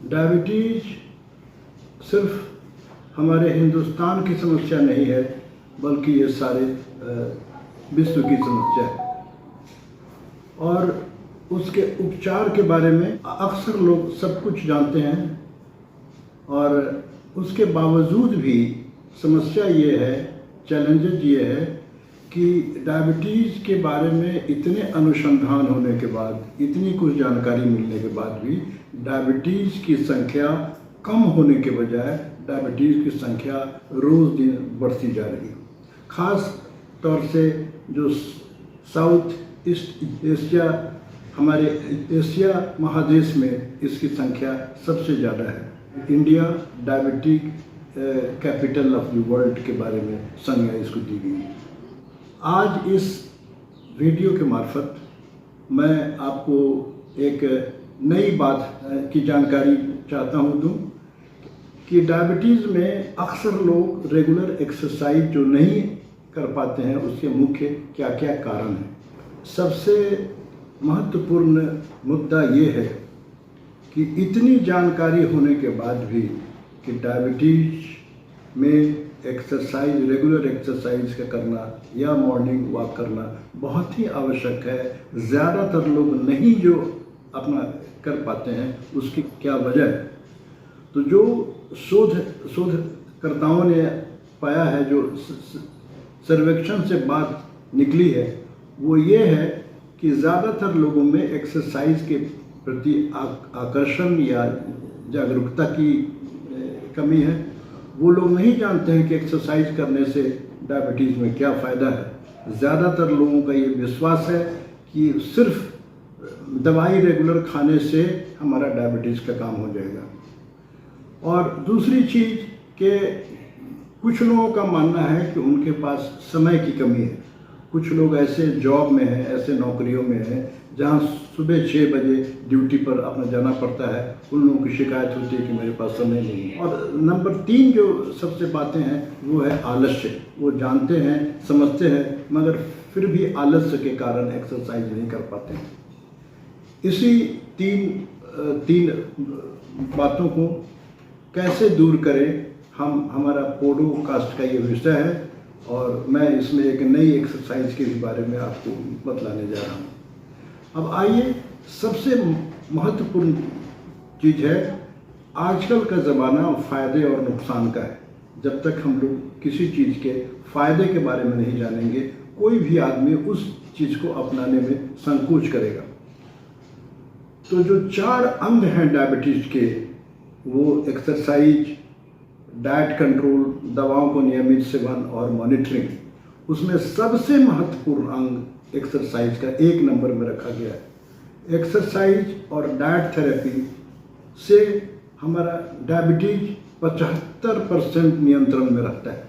Diabetes सिर्फ हमारे हिंदुस्तान की समस्या नहीं है, बल्कि ये सारे विश्व की समस्या है। और उसके उपचार के बारे में अक्सर लोग सब कुछ जानते हैं, और उसके बावजूद भी समस्या ये है, चैलेंजेस ये है कि डायबिटीज़ के बारे में इतने अनुसंधान होने के बाद, इतनी कुछ जानकारी मिलने के बाद भी डायबिटीज़ की संख्या कम होने के बजाय डायबिटीज़ की संख्या रोज़ दिन बढ़ती जा रही है। ख़ास तौर से जो साउथ ईस्ट एशिया, हमारे एशिया महादेश में इसकी संख्या सबसे ज़्यादा है। India diabetic capital of the world के बारे में संज्ञा इसको दी गई है। आज इस वीडियो के मार्फत मैं आपको एक नई बात की जानकारी चाहता हूँ दूँ कि डायबिटीज़ में अक्सर लोग रेगुलर एक्सरसाइज जो नहीं कर पाते हैं, उसके मुख्य क्या क्या कारण हैं। सबसे महत्वपूर्ण मुद्दा ये है कि इतनी जानकारी होने के बाद भी कि डायबिटीज में एक्सरसाइज, रेगुलर एक्सरसाइज का करना या मॉर्निंग वॉक करना बहुत ही आवश्यक है। ज़्यादातर लोग नहीं जो अपना कर पाते हैं, उसकी क्या वजह है। तो जो शोधकर्ताओं ने पाया है, जो सर्वेक्षण से बात निकली है, वो ये है कि ज़्यादातर लोगों में एक्सरसाइज के प्रति आकर्षण या जागरूकता की कमी है। वो लोग नहीं जानते हैं कि एक्सरसाइज करने से डायबिटीज़ में क्या फ़ायदा है। ज़्यादातर लोगों का ये विश्वास है कि सिर्फ दवाई रेगुलर खाने से हमारा डायबिटीज़ का काम हो जाएगा। और दूसरी चीज़ कि कुछ लोगों का मानना है कि उनके पास समय की कमी है। कुछ लोग ऐसे जॉब में हैं, ऐसे नौकरियों में हैं जहां सुबह 6 बजे ड्यूटी पर अपना जाना पड़ता है। उन लोगों की शिकायत होती है कि मेरे पास समय नहीं है। और नंबर 3 जो सबसे बातें हैं वो है आलस्य। वो जानते हैं, समझते हैं, मगर फिर भी आलस्य के कारण एक्सरसाइज नहीं कर पाते हैं। इसी तीन बातों को कैसे दूर करें, हमारा पॉडकास्ट का ये विषय है, और मैं इसमें एक नई एक्सरसाइज के बारे में आपको बतलाने जा रहा हूँ। अब आइए, सबसे महत्वपूर्ण चीज़ है, आजकल का ज़माना फ़ायदे और नुकसान का है। जब तक हम लोग किसी चीज़ के फ़ायदे के बारे में नहीं जानेंगे, कोई भी आदमी उस चीज़ को अपनाने में संकोच करेगा। तो जो 4 अंग हैं डायबिटीज़ के, वो एक्सरसाइज, डाइट कंट्रोल, दवाओं को नियमित सेवन और मॉनिटरिंग। उसमें सबसे महत्वपूर्ण अंग एक्सरसाइज का 1 नंबर में रखा गया है। एक्सरसाइज और डाइट थेरेपी से हमारा डायबिटीज 75% नियंत्रण में रहता है।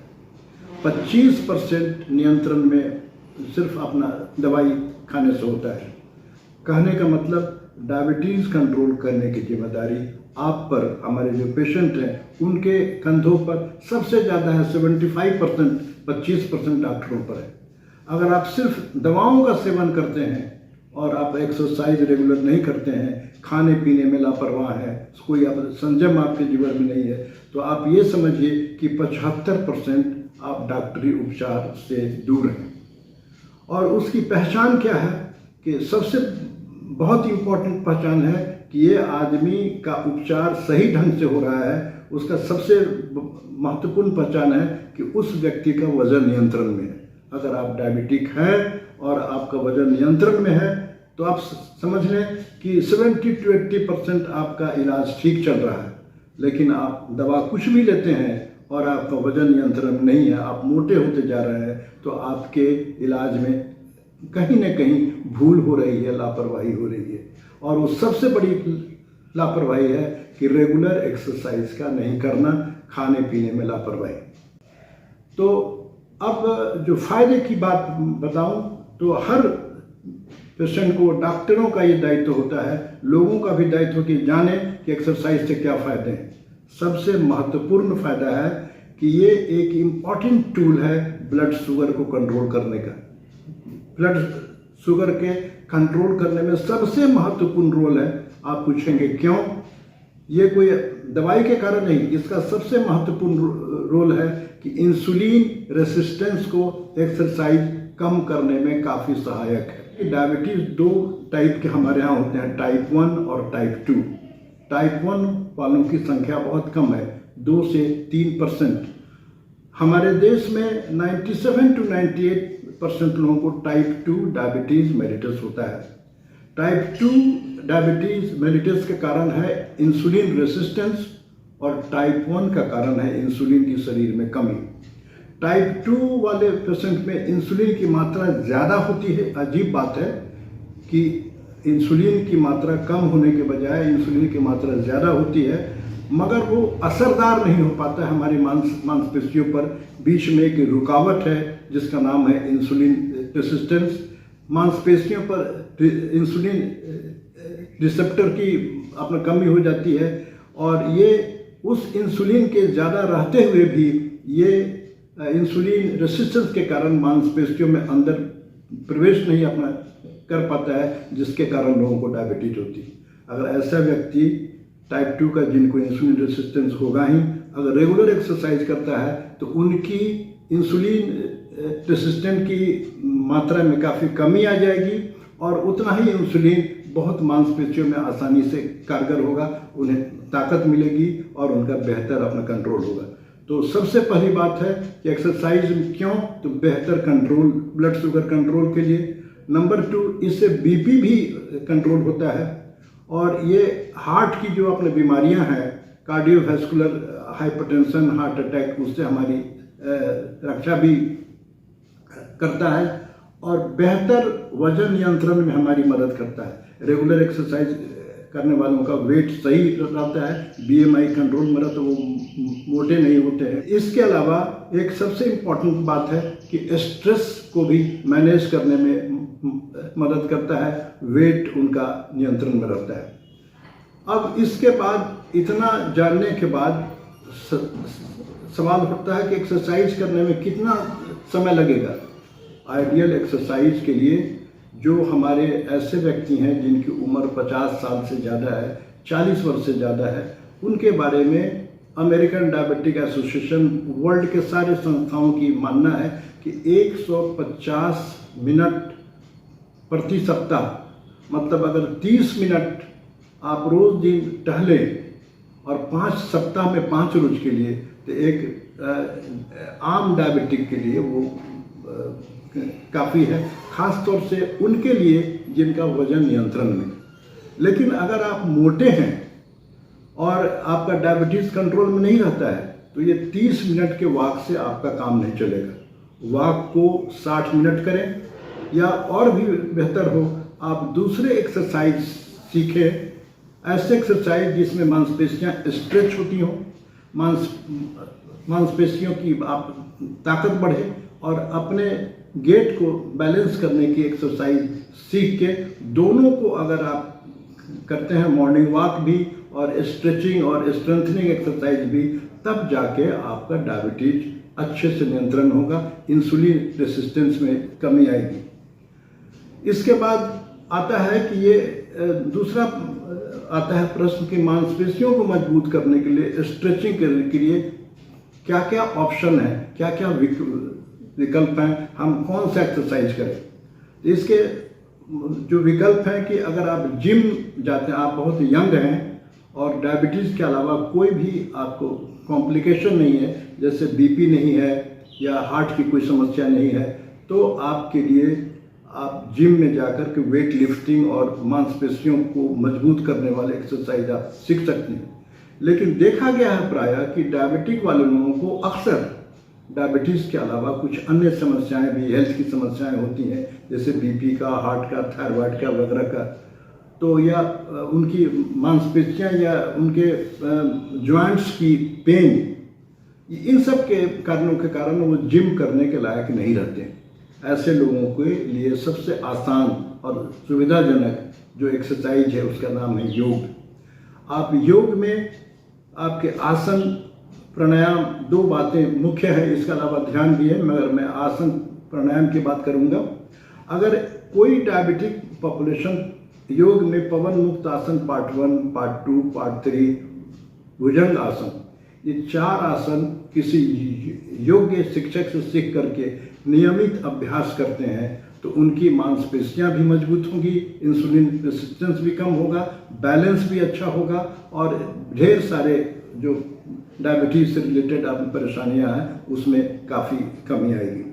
25% नियंत्रण में सिर्फ अपना दवाई खाने से होता है। कहने का मतलब डायबिटीज़ कंट्रोल करने की जिम्मेदारी आप पर, हमारे जो पेशेंट हैं उनके कंधों पर सबसे ज़्यादा है। 75%, 25% डॉक्टरों पर है। अगर आप सिर्फ दवाओं का सेवन करते हैं और आप एक्सरसाइज रेगुलर नहीं करते हैं, खाने पीने में लापरवाह हैं, कोई आप संयम आपके जीवन में नहीं है, तो आप ये समझिए कि 75% आप डॉक्टरी उपचार से दूर हैं। और उसकी पहचान क्या है कि सबसे बहुत इम्पोर्टेंट पहचान है कि ये आदमी का उपचार सही ढंग से हो रहा है। उसका सबसे महत्वपूर्ण पहचान है कि उस व्यक्ति का वजन नियंत्रण में है। अगर आप डायबिटिक हैं और आपका वजन नियंत्रण में है, तो आप समझ लें कि 70 to 80% आपका इलाज ठीक चल रहा है। लेकिन आप दवा कुछ भी लेते हैं और आपका वजन नियंत्रण में नहीं है, आप मोटे होते जा रहे हैं, तो आपके इलाज में कहीं ना कहीं भूल हो रही है, लापरवाही हो रही है। और वो सबसे बड़ी लापरवाही है कि रेगुलर एक्सरसाइज का नहीं करना, खाने पीने में लापरवाही। तो अब जो फ़ायदे की बात बताऊं, तो हर पेशेंट को, डॉक्टरों का ये दायित्व होता है, लोगों का भी दायित्व कि जाने कि एक्सरसाइज से क्या फ़ायदे हैं। सबसे महत्वपूर्ण फ़ायदा है कि ये एक इम्पॉर्टेंट टूल है ब्लड शुगर को कंट्रोल करने का। ब्लड शुगर के कंट्रोल करने में सबसे महत्वपूर्ण रोल है। आप पूछेंगे क्यों? ये कोई दवाई के कारण नहीं, इसका सबसे महत्वपूर्ण रोल है कि इंसुलिन रेसिस्टेंस को एक्सरसाइज कम करने में काफ़ी सहायक है। डायबिटीज़ दो टाइप के हमारे यहाँ होते हैं, टाइप 1 और टाइप 2। टाइप 1 वालों की संख्या बहुत कम है, 2 से 3%। हमारे देश में 97 to 98% लोगों को टाइप 2 डायबिटीज़ मेलिटस होता है। टाइप 2 डायबिटीज़ मेलिटस के कारण है इंसुलिन रेसिस्टेंस और टाइप 1 का कारण है इंसुलिन की शरीर में कमी। टाइप 2 वाले पेशेंट में इंसुलिन की मात्रा ज़्यादा होती है। अजीब बात है कि इंसुलिन की मात्रा कम होने के बजाय इंसुलिन की मात्रा ज़्यादा होती है, मगर वो असरदार नहीं हो पाता है हमारी मांसपेशियों पर। बीच में एक रुकावट है जिसका नाम है इंसुलिन रेसिस्टेंस। मांसपेशियों पर इंसुलिन रिसेप्टर की अपना कमी हो जाती है और ये उस इंसुलिन के ज़्यादा रहते हुए भी ये इंसुलिन रेसिस्टेंस के कारण मांसपेशियों में अंदर प्रवेश नहीं अपना कर पाता है, जिसके कारण लोगों को डायबिटीज होती है। अगर ऐसा व्यक्ति टाइप 2 का जिनको इंसुलिन रेसिस्टेंस होगा ही, अगर रेगुलर एक्सरसाइज करता है तो उनकी इंसुलिन रेसिस्टेंट की मात्रा में काफ़ी कमी आ जाएगी और उतना ही इंसुलिन बहुत मांसपेशियों में आसानी से कारगर होगा, उन्हें ताकत मिलेगी और उनका बेहतर अपना कंट्रोल होगा। तो सबसे पहली बात है कि एक्सरसाइज क्यों, तो बेहतर कंट्रोल, ब्लड शुगर कंट्रोल के लिए। नंबर 2, इससे बीपी भी कंट्रोल होता है और ये हार्ट की जो अपने बीमारियां हैं, कार्डियोवैस्कुलर हाइपरटेंशन, हार्ट अटैक, उससे हमारी रक्षा भी करता है और बेहतर वजन नियंत्रण में हमारी मदद करता है। रेगुलर एक्सरसाइज करने वालों का वेट सही रहता है, बीएमआई कंट्रोल में रहता है, वो मोटे नहीं होते हैं। इसके अलावा एक सबसे इम्पॉर्टेंट बात है कि स्ट्रेस को भी मैनेज करने में मदद करता है, वेट उनका नियंत्रण में रहता है। अब इसके बाद, इतना जानने के बाद सवाल उठता है कि एक्सरसाइज करने में कितना समय लगेगा। आइडियल एक्सरसाइज के लिए जो हमारे ऐसे व्यक्ति हैं जिनकी उम्र 50 साल से ज़्यादा है, 40 वर्ष से ज़्यादा है, उनके बारे में अमेरिकन डायबिटिक एसोसिएशन, वर्ल्ड के सारे संस्थाओं की मानना है कि 150 मिनट प्रति सप्ताह, मतलब अगर 30 मिनट आप रोज़ दिन टहलें और 5 सप्ताह में 5 रोज के लिए, तो एक आम डायबिटिक के लिए वो काफ़ी है, ख़ास तौर से उनके लिए जिनका वजन नियंत्रण में। लेकिन अगर आप मोटे हैं और आपका डायबिटीज़ कंट्रोल में नहीं रहता है तो ये 30 मिनट के वॉक से आपका काम नहीं चलेगा। वॉक को 60 मिनट करें, या और भी बेहतर हो आप दूसरे एक्सरसाइज सीखें, ऐसे एक्सरसाइज जिसमें मांसपेशियाँ स्ट्रेच होती हों, मांसपेशियों की आप ताकत बढ़े और अपने गेट को बैलेंस करने की एक्सरसाइज सीख के, दोनों को अगर आप करते हैं, मॉर्निंग वॉक भी और स्ट्रेचिंग और स्ट्रेंथनिंग एक्सरसाइज भी, तब जाके आपका डायबिटीज अच्छे से नियंत्रण होगा, इंसुलिन रेसिस्टेंस में कमी आएगी। इसके बाद आता है कि ये दूसरा आता है प्रश्न कि मांसपेशियों को मजबूत करने के लिए, स्ट्रेचिंग के लिए क्या क्या ऑप्शन है, क्या क्या विकल्प हैं, हम कौन सा एक्सरसाइज करें। इसके जो विकल्प हैं कि अगर आप जिम जाते हैं, आप बहुत यंग हैं और डायबिटीज़ के अलावा कोई भी आपको कॉम्प्लिकेशन नहीं है, जैसे बीपी नहीं है या हार्ट की कोई समस्या नहीं है, तो आपके लिए आप जिम में जाकर के वेट लिफ्टिंग और मांसपेशियों को मजबूत करने वाले एक्सरसाइज आप सीख सकते हैं। लेकिन देखा गया है प्रायः कि डायबिटिक वाले लोगों को अक्सर डायबिटीज़ के अलावा कुछ अन्य समस्याएं भी, हेल्थ की समस्याएं होती हैं, जैसे बीपी का, हार्ट का, थायराइड का वगैरह का, तो या उनकी मांसपेशियां या उनके जॉइंट्स की पेन, इन सब के कारणों के कारण वो जिम करने के लायक नहीं रहते। ऐसे लोगों के लिए सबसे आसान और सुविधाजनक जो एक्सरसाइज है उसका नाम है योग। आप योग में आपके आसन, प्राणायाम, 2 बातें मुख्य है, इसके अलावा ध्यान भी है, मगर मैं आसन प्राणायाम की बात करूंगा। अगर कोई डायबिटिक पॉपुलेशन योग में पवन मुक्त आसन पार्ट 1, पार्ट 2, पार्ट 3 भुजंग आसन, ये 4 आसन किसी योग्य शिक्षक से सीख करके नियमित अभ्यास करते हैं तो उनकी मांसपेशियां भी मजबूत होंगी, इंसुलिन रेसिस्टेंस भी कम होगा, बैलेंस भी अच्छा होगा और ढेर सारे जो डायबिटीज से रिलेटेड आपकी परेशानियां हैं उसमें काफ़ी कमी आएगी।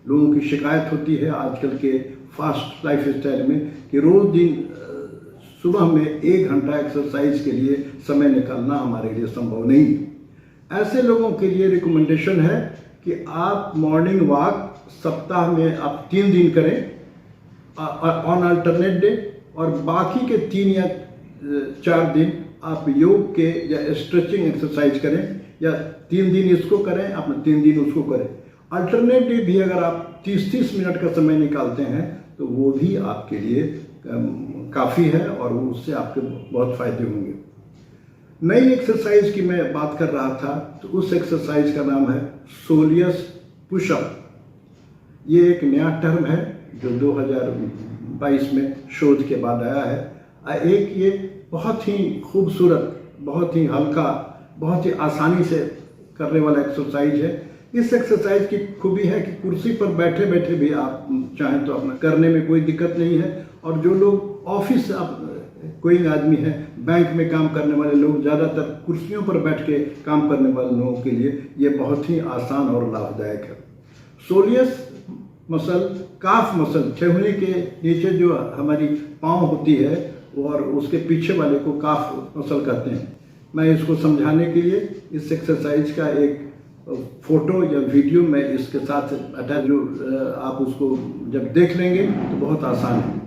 लोगों की शिकायत होती है आजकल के फास्ट लाइफ स्टाइल में कि रोज़ दिन सुबह में 1 घंटा एक्सरसाइज के लिए समय निकालना हमारे लिए संभव नहीं है। ऐसे लोगों के लिए रिकमेंडेशन है कि आप मॉर्निंग वॉक सप्ताह में आप 3 दिन करें ऑन अल्टरनेट डे, और बाकी के 3 या 4 दिन आप योग के या स्ट्रेचिंग एक्सरसाइज करें, या 3 दिन इसको करें अपना 3 दिन उसको करें। अल्टरनेट डे भी अगर आप 30-30 मिनट का समय निकालते हैं तो वो भी आपके लिए काफ़ी है और उससे आपके बहुत फायदे होंगे। नई एक्सरसाइज की मैं बात कर रहा था तो उस एक्सरसाइज का नाम है सोलियस पुशअप। ये एक नया टर्म है जो 2022 में शोध के बाद आया है। एक ये बहुत ही खूबसूरत, बहुत ही हल्का, बहुत ही आसानी से करने वाला एक्सरसाइज है। इस एक्सरसाइज की खूबी है कि कुर्सी पर बैठे बैठे भी आप चाहें तो अपना करने में कोई दिक्कत नहीं है। और जो लोग ऑफिस कोई आदमी है, बैंक में काम करने वाले लोग, ज़्यादातर कुर्सियों पर बैठ के काम करने वाले लोगों के लिए ये बहुत ही आसान और लाभदायक है। सोलियस मसल, काफ मसल, ठेहुने के नीचे जो हमारी पाँव होती है और उसके पीछे वाले को काफ मसल कहते हैं। मैं इसको समझाने के लिए इस एक्सरसाइज का एक फोटो या वीडियो मैं इसके साथ अटैच, जो आप उसको जब देख लेंगे तो बहुत आसान है।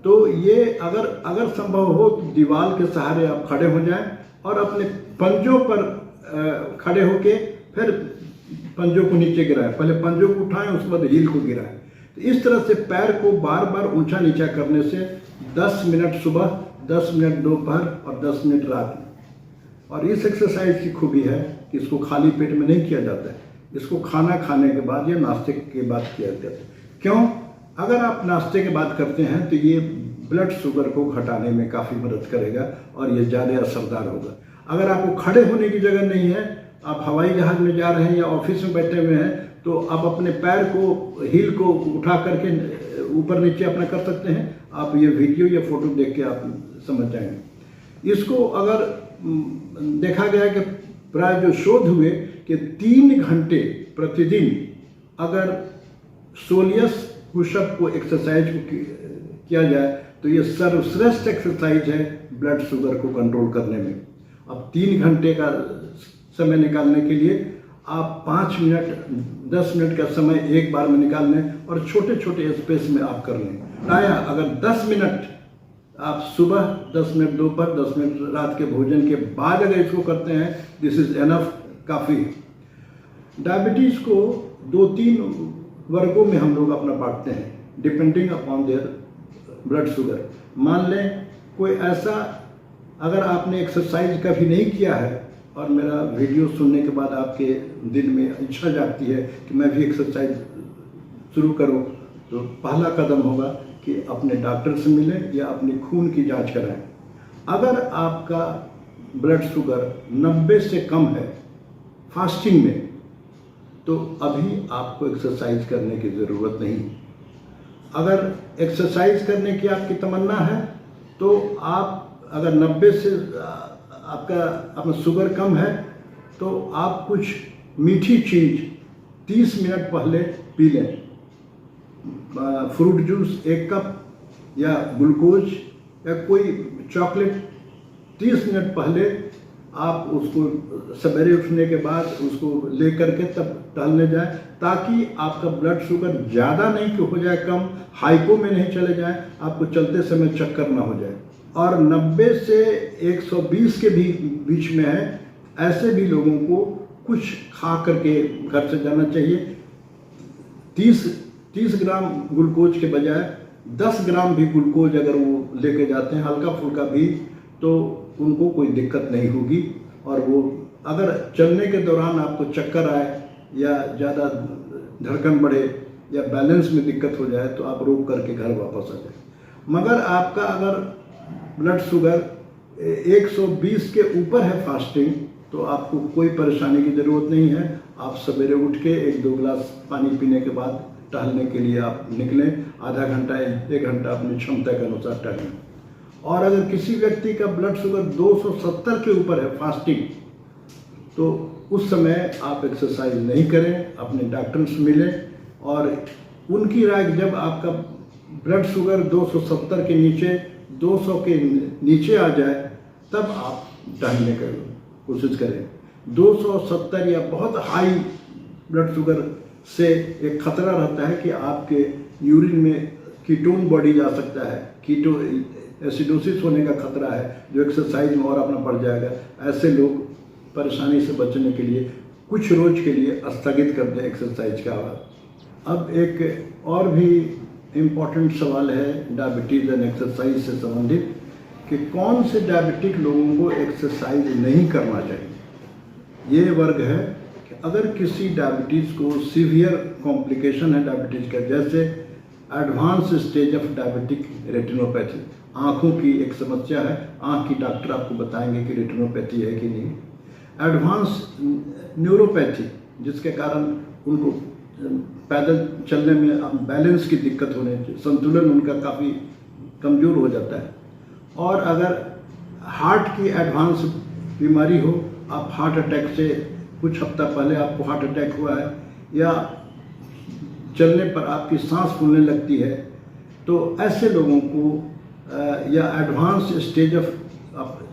तो ये अगर संभव हो तो दीवार के सहारे आप खड़े हो जाएं और अपने पंजों पर खड़े होके फिर पंजों को नीचे गिराएं। पहले पंजों को उठाएं, उसके बाद हील को गिराएं। तो इस तरह से पैर को बार बार ऊंचा नीचा करने से 10 मिनट सुबह, 10 मिनट दोपहर और 10 मिनट रात में। और इस एक्सरसाइज की खूबी है कि इसको खाली पेट में नहीं किया जाता है, इसको खाना खाने के बाद या नाश्ते के बाद किया जाता है। क्यों? अगर आप नाश्ते के बाद करते हैं तो ये ब्लड शुगर को घटाने में काफ़ी मदद करेगा और ये ज़्यादा असरदार होगा। अगर आपको खड़े होने की जगह नहीं है, आप हवाई जहाज़ में जा रहे हैं या ऑफिस में बैठे हुए हैं, तो आप अपने पैर को, हील को उठा करके ऊपर नीचे अपना कर सकते हैं। आप ये वीडियो या फोटो देख के आप समझ जाएंगे। इसको अगर देखा गया कि प्राय जो शोध हुए कि 3 घंटे प्रतिदिन अगर सोलियस पुशअप को एक्सरसाइज को किया जाए तो ये सर्वश्रेष्ठ एक्सरसाइज है ब्लड शुगर को कंट्रोल करने में। अब 3 घंटे का समय निकालने के लिए आप 5 मिनट, 10 मिनट का समय एक बार में निकाल लें और छोटे छोटे स्पेस में आप कर लें। प्रायः अगर 10 मिनट आप सुबह, 10 मिनट दोपहर, 10 मिनट रात के भोजन के बाद अगर इसको करते हैं, दिस इज एनफ, काफ़ी। डायबिटीज़ को 2-3 वर्गों में हम लोग अपना बांटते हैं depending upon their blood sugar. मान लें कोई ऐसा, अगर आपने एक्सरसाइज कभी नहीं किया है और मेरा वीडियो सुनने के बाद आपके दिल में इच्छा जागती है कि मैं भी एक्सरसाइज शुरू करूं, तो पहला कदम होगा कि अपने डॉक्टर से मिलें या अपनी खून की जांच कराएं। अगर आपका ब्लड शुगर 90 से कम है फास्टिंग में, तो अभी आपको एक्सरसाइज करने की ज़रूरत नहीं। अगर एक्सरसाइज करने की आपकी तमन्ना है तो आप अगर 90 से आपका अपना शुगर कम है तो आप कुछ मीठी चीज़ 30 मिनट पहले पी लें। फ्रूट जूस 1 कप या ग्लूकोज या कोई चॉकलेट 30 मिनट पहले आप उसको सवेरे उठने के बाद उसको ले करके तब टहलने जाएं, ताकि आपका ब्लड शुगर ज़्यादा नहीं कि हो जाए कम, हाइपो में नहीं चले जाए, आपको चलते समय चक्कर ना हो जाए। और 90 से 120 के भी बीच में है, ऐसे भी लोगों को कुछ खा करके घर से जाना चाहिए। 30 ग्राम ग्लूकोज के बजाय 10 ग्राम भी ग्लूकोज अगर वो लेके जाते हैं हल्का फुल्का भी, तो उनको कोई दिक्कत नहीं होगी। और वो अगर चलने के दौरान आपको चक्कर आए या ज़्यादा धड़कन बढ़े या बैलेंस में दिक्कत हो जाए तो आप रोक करके घर वापस आ जाए। मगर आपका अगर ब्लड शुगर 120 के ऊपर है फास्टिंग, तो आपको कोई परेशानी की ज़रूरत नहीं है। आप सवेरे उठ के 1-2 गिलास पानी पीने के बाद टहलने के लिए आप निकलें। आधा घंटा 1 घंटा अपनी क्षमता के अनुसार टहलें। और अगर किसी व्यक्ति का ब्लड शुगर 270 के ऊपर है फास्टिंग, तो उस समय आप एक्सरसाइज नहीं करें, अपने डॉक्टर से मिलें और उनकी राय, जब आपका ब्लड शुगर 270 के नीचे 200 के नीचे आ जाए तब आप टहलने की कोशिश करें। 270 या बहुत हाई ब्लड शुगर से एक खतरा रहता है कि आपके यूरिन में कीटोन बॉडी जा सकता है, कीटो एसिडोसिस होने का खतरा है, जो एक्सरसाइज में और अपना बढ़ जाएगा। ऐसे लोग परेशानी से बचने के लिए कुछ रोज के लिए स्थगित कर दें एक्सरसाइज का आवाज़। अब एक और भी इम्पॉर्टेंट सवाल है डायबिटीज़ एंड एक्सरसाइज से संबंधित, कि कौन से डायबिटिक लोगों को एक्सरसाइज नहीं करना चाहिए। ये वर्ग है कि अगर किसी डायबिटीज़ को सीवियर कॉम्प्लिकेशन है डायबिटीज़ का, जैसे advance stage of diabetic retinopathy, आँखों की एक समस्या है, आँख की डॉक्टर आपको बताएंगे कि रेटिनोपैथी है कि नहीं। एडवांस न्यूरोपैथी, जिसके कारण उनको पैदल चलने में बैलेंस की दिक्कत होने, संतुलन उनका काफ़ी कमज़ोर हो जाता है। और अगर हार्ट की एडवांस बीमारी हो, आप हार्ट अटैक से कुछ हफ्ता पहले आपको हार्ट अटैक हुआ है, या चलने पर आपकी सांस फूलने लगती है, तो ऐसे लोगों को या एडवांस स्टेज ऑफ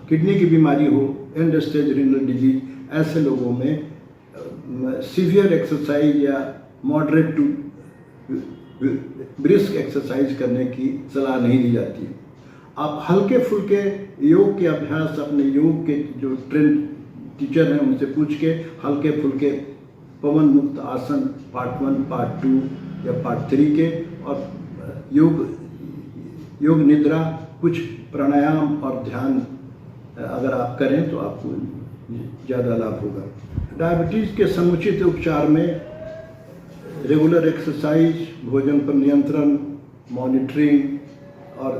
किडनी की बीमारी हो, एंड स्टेज रीनल डिजीज, ऐसे लोगों में सीवियर एक्सरसाइज या मॉडरेट टू ब्रिस्क एक्सरसाइज करने की सलाह नहीं दी जाती है। आप हल्के फुल्के योग के अभ्यास अपने योग के जो ट्रेन टीचर हैं उनसे पूछ के हल्के फुल्के पवन मुक्त आसन पार्ट 1, पार्ट 2 या पार्ट 3 के, और योग निद्रा, कुछ प्राणायाम और ध्यान अगर आप करें तो आपको ज़्यादा लाभ होगा। डायबिटीज़ के समुचित उपचार में रेगुलर एक्सरसाइज, भोजन पर नियंत्रण, मॉनिटरिंग और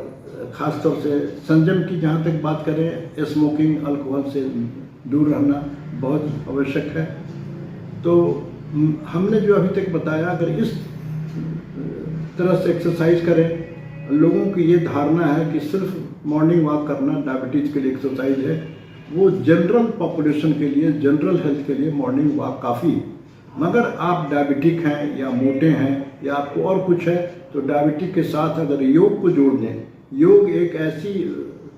ख़ास तौर से संयम की जहाँ तक बात करें, स्मोकिंग, अल्कोहल से दूर रहना बहुत आवश्यक है। तो हमने जो अभी तक बताया, अगर इस तरह से एक्सरसाइज करें, लोगों की ये धारणा है कि सिर्फ मॉर्निंग वॉक करना डायबिटीज़ के लिए एक्सरसाइज है। वो जनरल पॉपुलेशन के लिए, जनरल हेल्थ के लिए मॉर्निंग वॉक काफ़ी। मगर आप डायबिटिक हैं या मोटे हैं या आपको और कुछ है, तो डायबिटिक के साथ अगर योग को जोड़ दें, योग एक ऐसी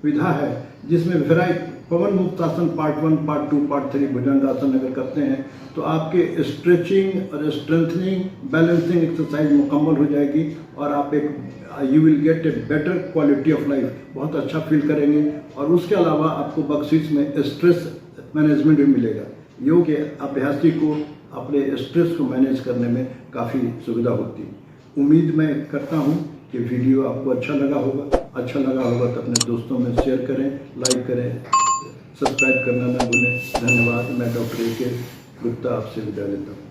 विधा है जिसमें वेराइटी, पवन मुक्तासन पार्ट 1, पार्ट 2, पार्ट 3 भुजंगासन अगर करते हैं तो आपके स्ट्रेचिंग और स्ट्रेंथनिंग, बैलेंसिंग एक्सरसाइज मुकम्मल हो जाएगी और आप you will get a better quality of life, बहुत अच्छा फील करेंगे। और उसके अलावा आपको बख्शिश में स्ट्रेस मैनेजमेंट भी मिलेगा। योग के अभ्यासी को अपने स्ट्रेस को मैनेज करने में काफ़ी सुविधा होती है। उम्मीद मैं करता हूँ कि वीडियो आपको अच्छा लगा होगा। अच्छा लगा होगा तो अपने दोस्तों में शेयर करें, लाइक करें, सब्सक्राइब करना ना भूलें। धन्यवाद। मैं डॉक्टर AK गुप्ता आपसे विदा लेता हूँ।